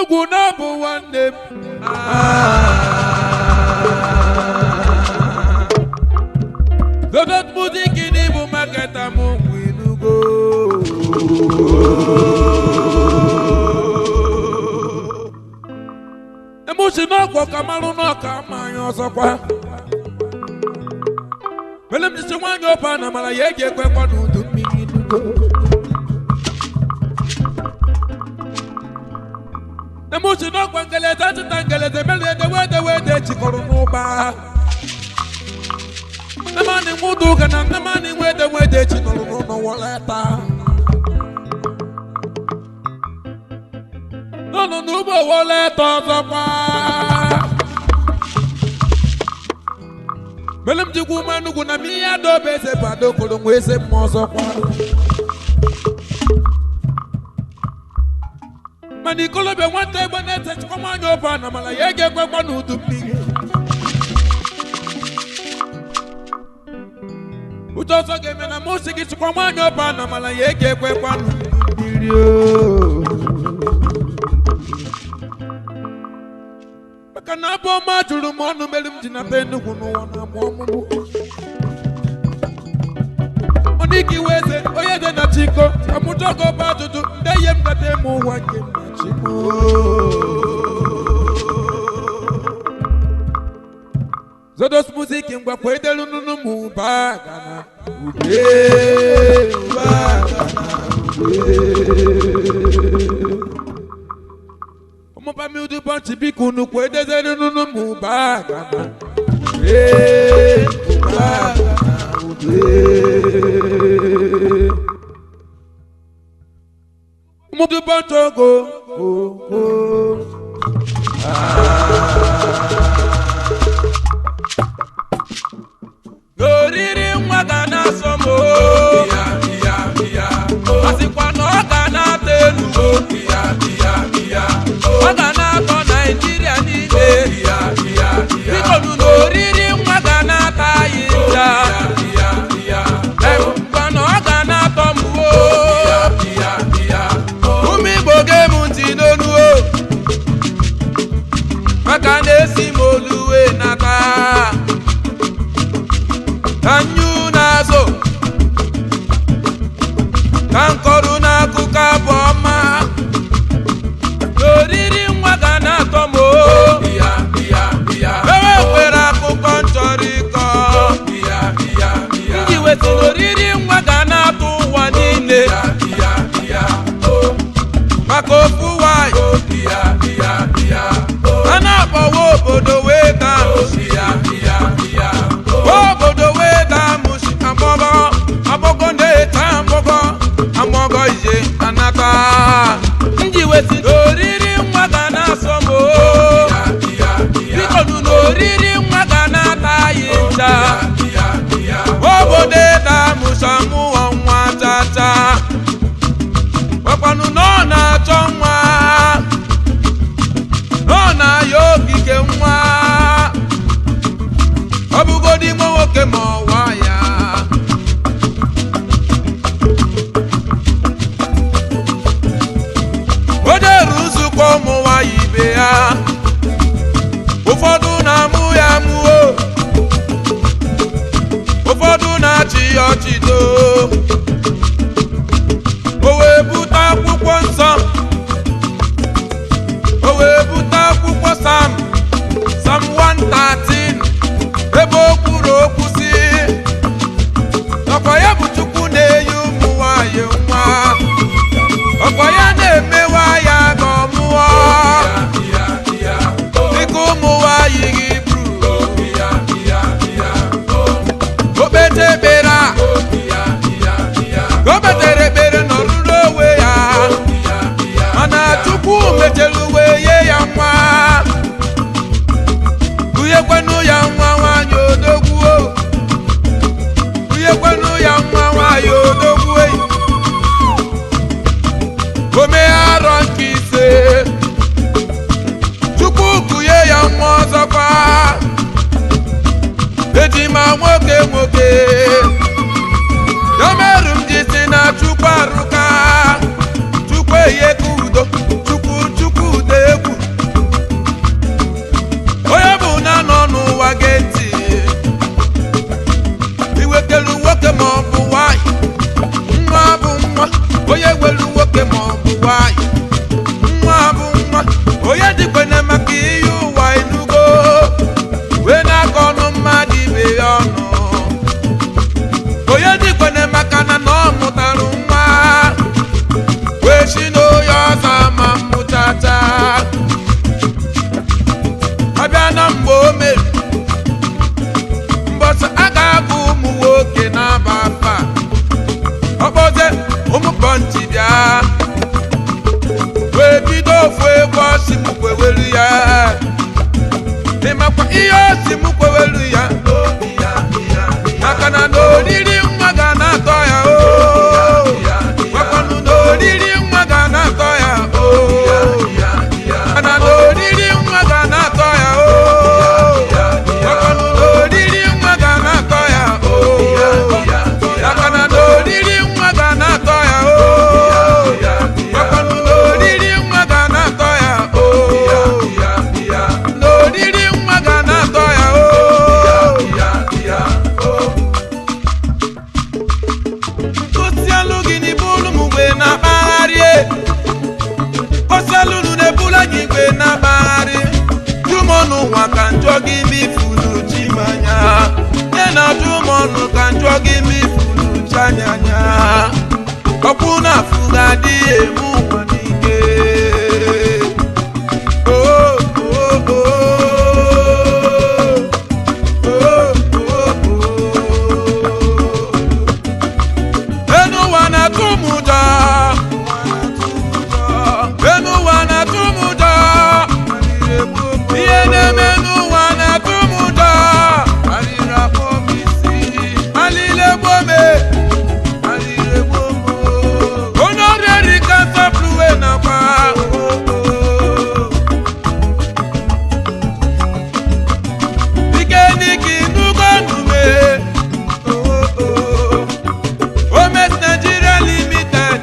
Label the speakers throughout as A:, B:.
A: Enugu number one name. The best music in Ibu market among Enugu. Emotional kwa kamaru no kama yosokwa. Belem disi wanyo pa na mala yeke kwe kwa nudu Enugu. Emotional kwa ngele tatu tangele zemele de wede chikoru nuba. Namani mudu kana namani wede chikoru no waleta. No nubo waleta zapa. Belem jigu manugu na miya do bese pado kolongwe se mozo kwa. Mani kolobe wante bonete chikoma nyopa na mala yege kwa nudu mingi. Utoso game na musiki chikoma nyopa na mala yege kwa nudu mingi. Kana boma tulu monu belum jina penu kunu wana mwamu. Oniki weze oyede na chiko amutoko batutu ndeye mkate mu wake na chiko. Zodos muziki mwa kwede lununu mubagana ube Mopa mi udu banchi bikunu kwede zenu nunu mubagana mubagana mudu bantogo Goriri mwagana somo Asikwa no gana telu Mwagana to Nigeria nile Bikonu goriri mwagana tayinja Mwagana gana tomu Umi boge munti nonu Mwagane simoluwe nata Kanyu nazo Kankoru na kukaboma Doriri mwagana tomo Wewe kwera kukonchoriko Njiwe doriri mwagana tuwa nine Makofu wayo Anapo bodo weka Bodo weka mushi Abogonde tambogo Amogo ije anaka Njiwe doriri mwagana somo Bikonu noriri mwagana tayinja Obode da musamu wa mwatata Wapanu nona chomwa Nona yogi ke mwa Abugodi mwoke mwaya Ode ruzu kwa mwa ibea Ufodu na muya muo Ufodu na chiyo chito Owe buta kukwo nsam Owe buta kukwo sam Sam 113 Ebo kuro kusi Okoye buchuku neyu muwa ye mwa Okoye ne mewa ya gomuwa Niku muwa yigi bru Gobete bera Gobete rebere norulo we ya Mana chuku metelu we ye ya mwa Uye kwenu ya mwa wanyo dogu Uye kwenu ya mwa wanyo dogu Gome aron kise Chuku kuye ya mwa zokwa Ejima mwoke Domerum jisi na chukwa ruka Chukwe ye kudo Chuku de eshi n'oya ọzọ ma mmụchacha abịa na mgbe o mere mbọsị a ga-agụ ụmụ nwoke na-aba afa ọkpọze ụmụ pọnchi bịa wee bido ofu egwu ọsị m kwewelu ya ịmakwa ihe ọsị m kwewelu ya maka na n'oriri nwa ga na-atọ ya makwanụ n'oriri nwa ga na-atọ ya mana n'oriri nwa ga na-atọ ya makwanụ n'oriri nwa ga na-atọ ya maka na n'oriri nwa ga na-atọ ya makwanụ n'oriri nwa ga na-atọ ya n'oriri nwa ga na-atọ ya osialụ gị n'ibulu m mgbe na-akpagharị osialụ nụ na-ebulu anyị mgbe na-akpagharị jụmọnụ nwa ka njọ gị mifulu chi manya nye na jụmọnụ ka njọ gị mifulu chi anyanya ọkwụ na afụ ga-adị emu ụwa n'ike Enuwa na-atụ m ụjọ Enuwa na-atụ m ụjọ ihe na-eme n'ụwa na-atụ m ụjọ alịrị akpọ m isi alịrị egbo me alịrị egbo m onye ọrịa rika sọpụrụ nakwa ike n'ike n'ugo nnume Omes Nigeria Limited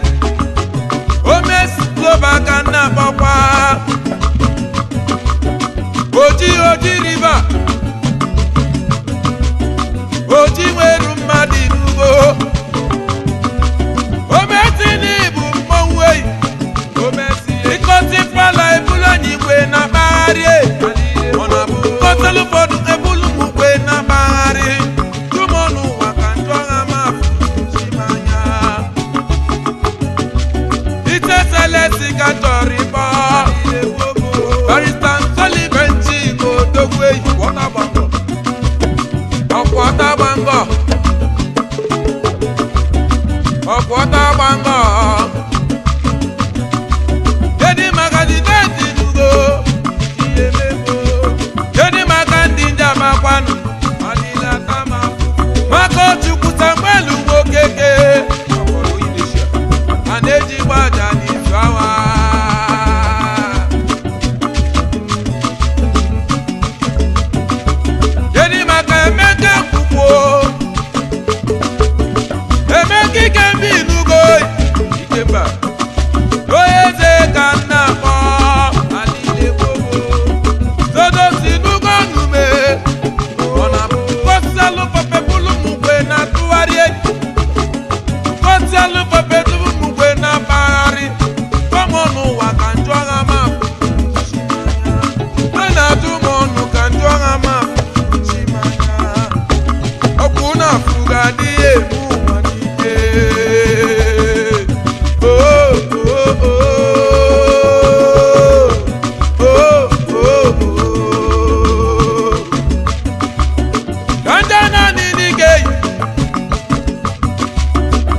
A: Omes Global ka na-akpọkwa Oji River Oji nweru mmadụ n'ugbo Omesi n'ibu mmọnwụ eyi Omesi ịkọsi fala ebulu anyị igwe na mpaghara ọ na-abụ nkọtelu ụfọdụ ebulu m igwe na mpaghara jụmọnụ ụwa ka njọ ha mafụ chimanya ite selesi ka chọrọ ịkpọ Barrister Sullivan Chigo odogwu eyi ọkwọta gbangọ Dedi maka di denti nugo Dedi maka ndị njamakwanụ maka Chukwu Samuel Nwokeke a na-eji gbaja n'izu awa Dedi maka Emeka Kwukwo Emeka Ikembi nugo Ikemba onye eze ka nna akpọ alịle gbogbo zodo si nugo nnume ọ na-abụ kọsialụ pọpebulu mgbe na-atụgharị kọsialụ pọpebulu mgbe na-akpagharị kọmọnụ ụwa ka njọ ha mapụ a na-atụ m ọnụ ka njọ ha mapụ chimanya ọkwụ na-afụ ga-adị emu ụwa n'ike Kanda na nini gay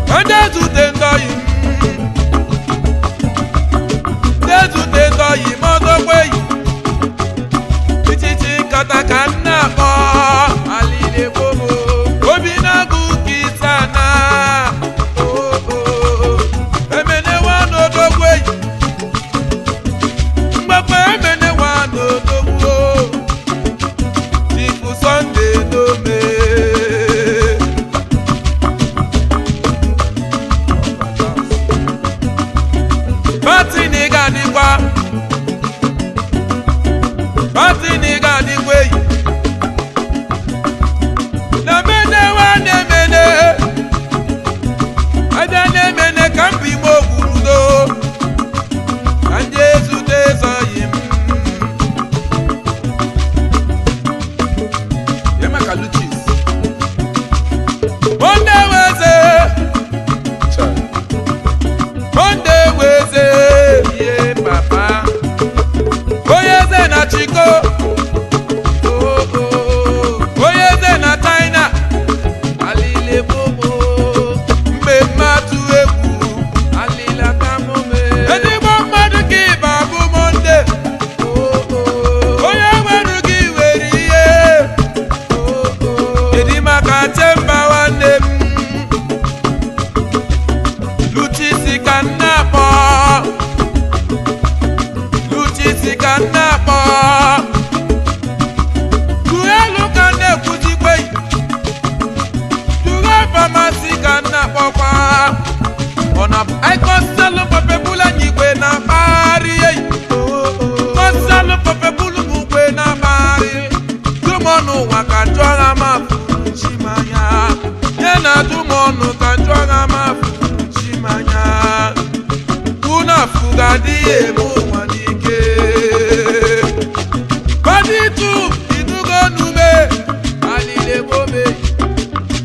A: Kanda zute ndoyi Zute ndoyi modo kwey Chichichi kata kanna ko alile bobo Obina guki sana Emene wano do kwey Mbakwe emene wano do kwey Tiku Sunday no me Party nigga digwa Party nigga digwe Na mene wa ne mene Ada ne mene kampi mo gurudo Kanje zute zoyim Kaluchis Monday weze na-akpọ Luchisi ka na-akpọ Tuelu ka na-ekwuzikwe Tuwe famasi ka na-akpọkwa ọ na-abụ Aikọsalụ papebula nyigwe na-akpagharị Kọsalụ papebulu mugwe na-akpagharị Dumọnụ ụwa ka jụọra mafụ Chimanya nye na dumọnụ ka jụọra mafụ Chimanya Una fugadi emu wanike Baditu inugo nume Alile gome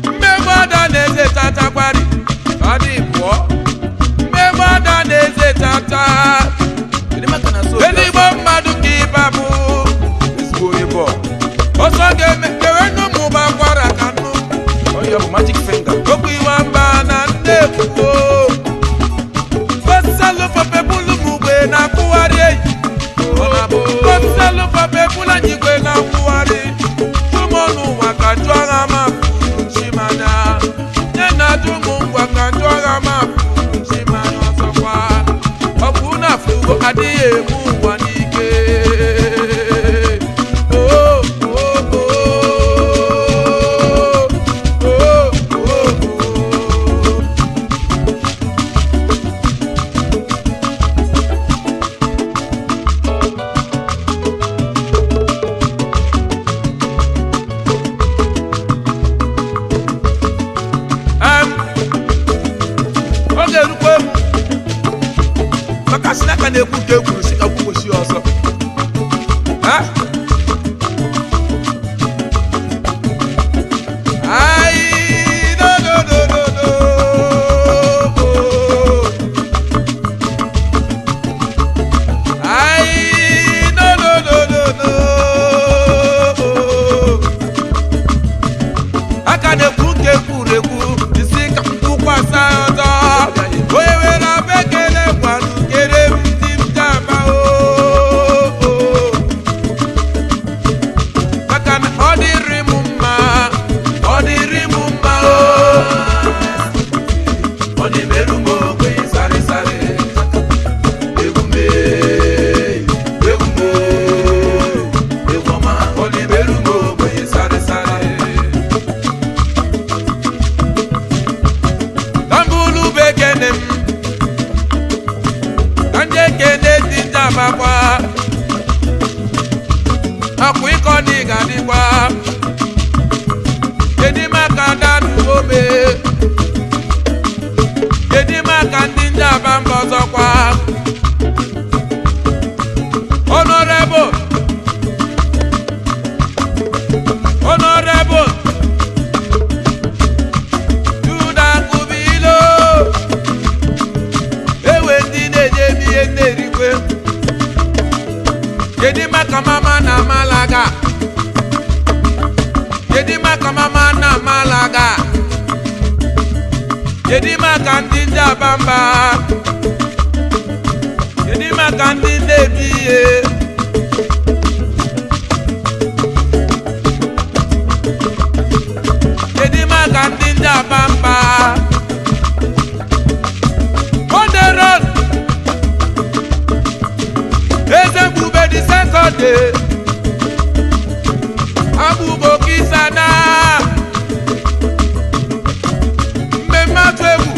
A: Mmegwada neze tata kwari Badi po Mmegwada neze tata Ezigbo mmadụ ka ịbabụ Ezigbo ịbọ Ọsọ ga-eme kewenu mụba kwara ka nụ Onye bụ magic finger Okwu iwa mba na nnekwuo Kọsalụ papebulu mugwe na-akwụgharị Kọsalụ papebulu nyigwe na-akwụgharị Dumọnụ ụwa ka jụọra mafụ Chimanya nye na dumụ ngwa ka jụọra mafụ Chimanya ọzọkwa ọkụ na fugo adịghị emu ụwa n'ike oge rukwe m maka si n'aka na-ekwu nke ekwuru si ka kwukwuchi ọzọ aka na-ekwu nke ekwuru ekwu isi ka kwukwasa ọzọ onye were abekele gwarụ kere ndị mjaba maka na ọ dịrị m mma ọ dịrị m mma ọ na-emerụ m ogbenye sarịsarị egwume egwuma ọ na-emerụ m ogbenye sarịsarị Kambulu bekene m Kanje kene tinja bakwa Akwa ịkọ n'iga dịkwa Kedi maka dadu ome Kedi maka ndị njaba mba ọzọkwa Honorable Juda Kubilo Ewe ndị na-eje ihe na-erikwe Kedi maka mama na Malaga Kedi maka mama na Malaga Kedi maka ndị njabamba Kedi maka ndị na-ebi ihe Kedi maka ndị njabamba Ponderon Eze Mbube di sekọnde Abụbo Kisana mmemme atụ egwu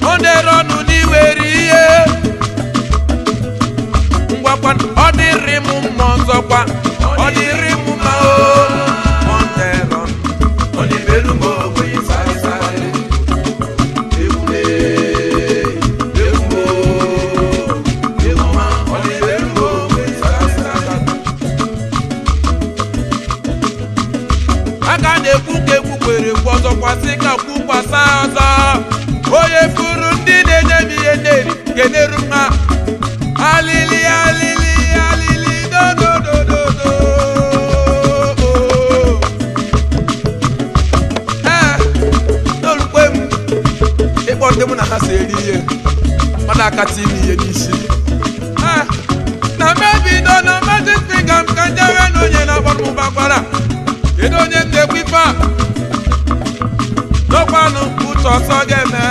A: Ponderon n'iwere ihe ngwakwa ọ dịrị m mma ọzọkwa ọ dịrị m mma Ponderon ọ na-emerụ m ogbenye sarịsarị egwume egwuma ọ na-emerụ m ogbenye sarịsarị aka na-ekwu ka ekwukwere ekwu ọzọkwa sị ka kwukwasa ọzọ onye furu ndị na-enye m ihe na-eri keneru mma alili alili alili dododododo n'olukwe m ịkpọ ndị mụ na ha si eri ihe mmadụ akata ime ihe n'isi na mebido na magic finger m ka njere na onye na-agbara m bakwara kedu onye m na-ekwu ife a n'ọkwanụ uche ọsọ ga-eme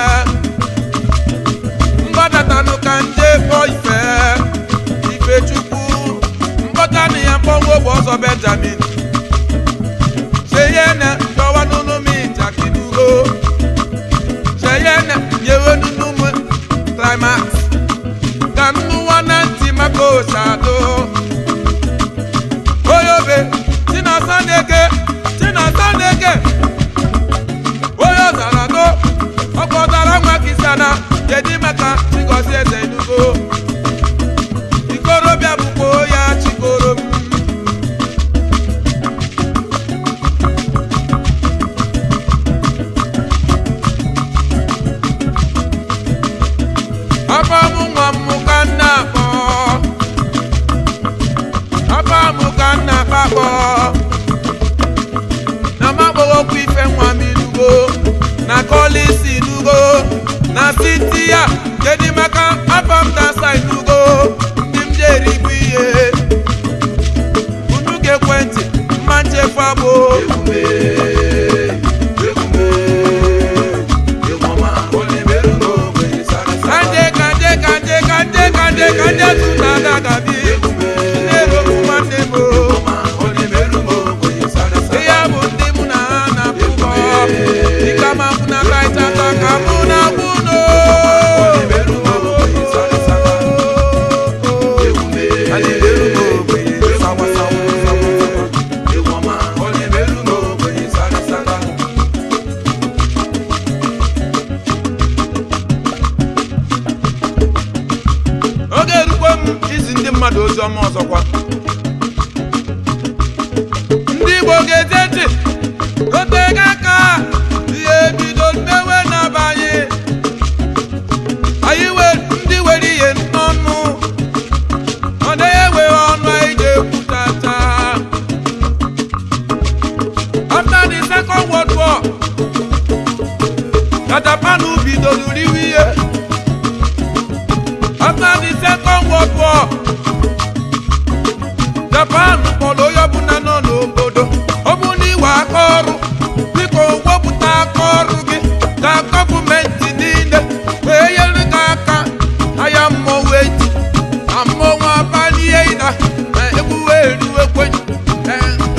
A: Benjamin Cheyenne Dowa nunu mi Jakinugo Cheyenne Yewe nunu mu Climax Kanu wananti mako shado Oyobe Tina Saneke Oyo Zarado Okodara Mwakisana Yedi Maka Chigosi Ezenugo Chikoro Biabuko ya Chikoro Apa mukana pako Na mabogo kwife mwaminugo Na kolisi nugo Na sitia Kedi maka apam dansa inugo Ndimjeri kwiye Unuge kwenti Manje fabo Kanje tutada gabi Nero kumandemo Eya bundi muna na puko Ikama muna kaita taka muna buno mmadụ ozi ọma ọzọkwa ndị Igbo ga-ejeji otega aka ihe bido mmewe n'abanye anyị ndị were ihe n'ọnụ ọ dịghị ewe ọnụ anyị ga-ekwutata after the Second World War na Japan bidoro riwe ihe after the Second World War Japan kpọrọ onye ọbụla nọ n'obodo ọ bụ na iwe aka ọrụ biko wepụta aka ọrụ gị ka gọọmenti niile wee nyere gị aka aya mmọnwụ eji na mmọnwụ abalị ịda na egbuwe eriwekwe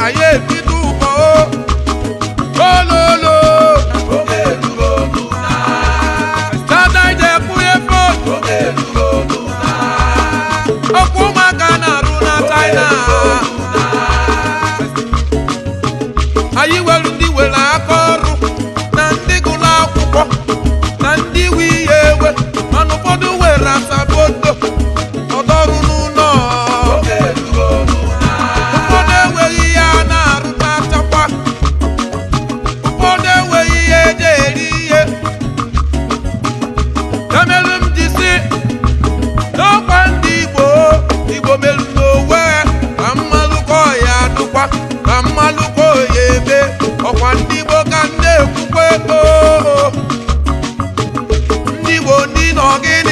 A: anyị ebido ụgbọ ololo stada ije ekwuye foto ọkwa ụmụaka na-arụ na China anyị nwere ndị were aka ọrụ na ndị gụrụ akwụkwọ na ndị wi ihe ewe mana ụfọdụ were asabodo ọdọrụ n'ụlọ ụfọdụ enweghị ihe a na-arụta achakwa ụfọdụ enweghị ihe eji eri ihe emelu m ji si n'ọkwa ndị Igbo merụ n'onwe ka mmalụkọ ya dụkwa ka mmalụkọ ya eme ọkwa ndị Igbo ka na-ekwukwe ndị Igbo ndị nọ gịnị